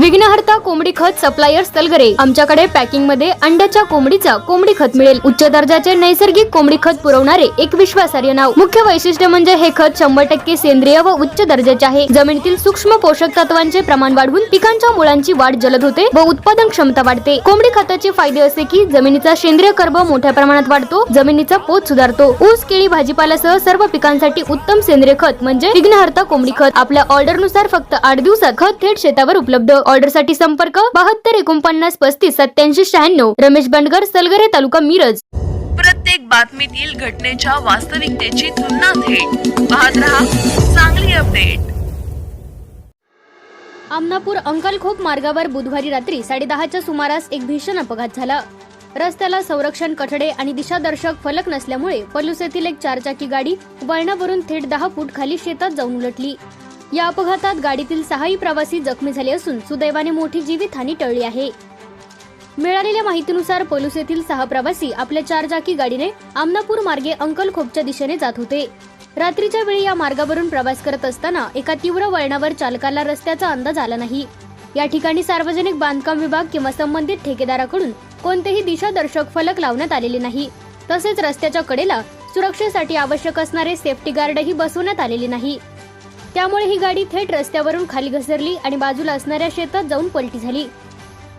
विघ्नहर्ता कोंबडी खत सप्लायर तलगरे। आमच्याकडे पॅकिंग मध्ये अंड्याच्या कोंबडीचा कोंबडी खत मिळेल। उच्च दर्जाचे नैसर्गिक कोंबडी खत पुरवणारे एक विश्वासार्ह नाव। मुख्य वैशिष्ट्य म्हणजे हे खत 100% सेंद्रिय व उच्च दर्जाचे आहे। जमिनीतील सूक्ष्म पोषक तत्वांचे प्रमाण वाढवून पिकांच्या मुळांची वाढ जलद होते व उत्पादन क्षमता वाढते। कोंबडी खताचे फायदे असे की जमिनीचा सेंद्रिय कर्ब मोठ्या प्रमाणात वाढतो, जमिनीचा पोत सुधारतो। ऊस, केळी, भाजीपाल्यासह सर्व पिकांसाठी उत्तम सेंद्रिय खत म्हणजे विघ्नहर्ता कोंबडी खत। आपल्या ऑर्डर नुसार फक्त 8 दिवसात खत थेट शेतावर उपलब्ध। ऑर्डर साठी संपर्क 72 49 35 87 96। रमेश बंडगर, सलगरे, तालुका मिरज। प्रत्येक बातमीतील घटनेच्या वास्तविकतेची तुलना थेट पाहत रहा चांगली अपडेट। आमनापूर अंकलखोप मार्गावर बुधवारी रात्री 10:30च्या सुमारास एक भीषण अपघात झाला। रस्त्याला संरक्षण कठडे आणि दिशादर्शक फलक नसल्यामुळे पलूस येथील एक 4चाकी गाडी वळणावरून थेट 10 फूट खाली शेतात जाऊन उलटली। या अपघातात गाडीतील 6ही प्रवासी जखमी झाले असून सुदैवाने मोठी जीवितहानी टळली आहे। मिळालेल्या माहितीनुसार पलूस येथील 6 प्रवासी आपल्या 4चाकी गाडीने आमनापूर मार्गे अंकलखोपच्या दिशेने जात होते। रात्रीच्या वेळी या मार्गावरून प्रवास करत असताना एका तीव्र वळणावर चालकाला रस्त्याचा अंदाज आला नाही। या ठिकाणी सार्वजनिक बांधकाम विभाग किंवा संबंधित ठेकेदाराकडून कोणतेही दिशादर्शक फलक लावण्यात आलेले नाही। तसेच रस्त्याच्या कडेला सुरक्षेसाठी आवश्यक असणारे सेफ्टी गार्डही बसवण्यात आलेले नाही। त्यामुळे ही गाडी थेट रस्त्यावरून खाली घसरली आणि बाजूला असणाऱ्या शेतात जाऊन पलटी झाली।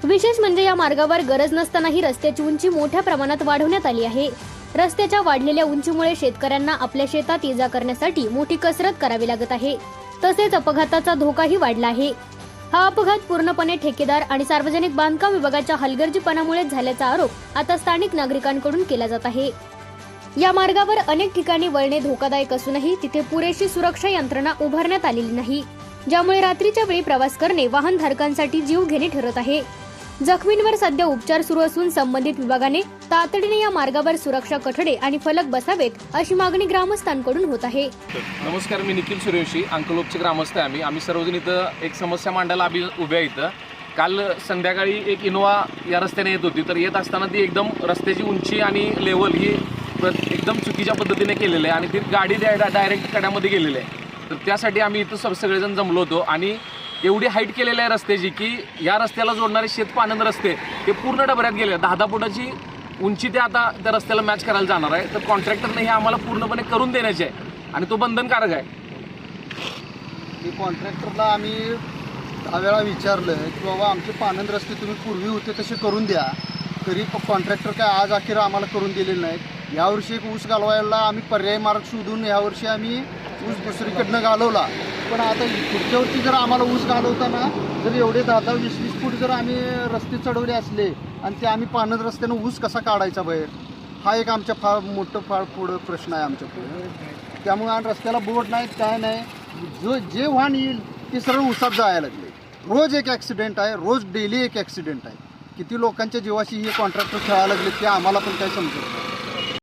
विशेष म्हणजे या मार्गावर गरज नसतानाही रस्त्याची उंची मोठ्या प्रमाणात वाढवण्यात आली आहे। रस्त्याच्या वाढलेल्या उंचीमुळे शेतकऱ्यांना आपल्या शेतात ये-जा करण्यासाठी मोठी कसरत करावी लागत आहे। तसेच अपघाताचा धोकाही वाढला आहे। हा अपघात पूर्णपणे ठेकेदार आणि सार्वजनिक बांधकाम विभागाच्या हलगर्जीपणामुळे झाल्याचा आरोप आता स्थानिक नागरिकांकडून केला जात आहे। या मार्गावर अनेक ठिकाणी वळणे धोकादायक असूनही तिथे पुरेशी सुरक्षा यंत्रणा उभारण्यात आलेली नाही, ज्यामुळे रात्रीच्या वेळी प्रवास करणे वाहन धारकांसाठी जीवघेणी ठरत आहे। जखमींवर सध्या उपचार सुरू असून संबंधित विभागाने तातडीने या मार्गावर सुरक्षा कठडे आणि फलक बसावेत अशी मागणी ग्रामस्थांकडून होत आहे। नमस्कार, मी निखिल सूर्यवंशी, अंकलोपचे ग्रामस्थ आहे। आम्ही सर्वजण इथं एक समस्या मांडायला उभ्या इथं। काल संध्याकाळी एक इनोवा या रस्त्याने येत होती, तर येत असताना ती एकदम रस्त्याची उंची आणि लेवल ही एकदम चुकीच्या पद्धतीने केलेलं आहे आणि ती गाडी डायरेक्ट कड्यामध्ये गेलेली आहे। तर त्यासाठी आम्ही इथं सगळेजण जमलो होतो आणि एवढी हाईट केलेली आहे रस्त्याची की या रस्त्याला जोडणारे शेतपानंद रस्ते ते पूर्ण डबऱ्यात गेले। 10-10 फुटाची उंची ते आता त्या रस्त्याला मॅच करायला जाणार आहे। तर कॉन्ट्रॅक्टरने हे आम्हाला पूर्णपणे करून देण्याचे आहे आणि तो बंधनकारक आहे। की कॉन्ट्रॅक्टरला आम्ही 10 वेळा विचारलं की बाबा आमचे पानंद रस्ते तुम्ही पूर्वी होते तसे करून द्या, तरी कॉन्ट्रॅक्टर काय आज अखेर आम्हाला करून दिलेले नाहीत। यावर्षी एक ऊस घालवायला आम्ही पर्यायी मार्ग शोधून यावर्षी आम्ही ऊस दुसरीकडनं घालवला, पण आता पुढच्या वर्षी जर आम्हाला ऊस घालवताना जर एवढे 10-20 फूट जर आम्ही रस्ते चढवले असले आणि ते आम्ही पानंद रस्त्यानं ऊस कसा काढायचा बाहेर, हा एक आमच्या फार पुढं प्रश्न आहे आमच्या पुढे। त्यामुळे आणि रस्त्याला बोर्ड नाहीत, काय नाही, जे वाहन येईल ते सरळ ऊसात जायला लागले। रोज एक ॲक्सिडेंट आहे, रोज डेली एक ॲक्सिडेंट आहे। किती लोकांच्या जीवाशी हे कॉन्ट्रॅक्टर खेळायला लागले ते आम्हाला पण काय समजत नाही।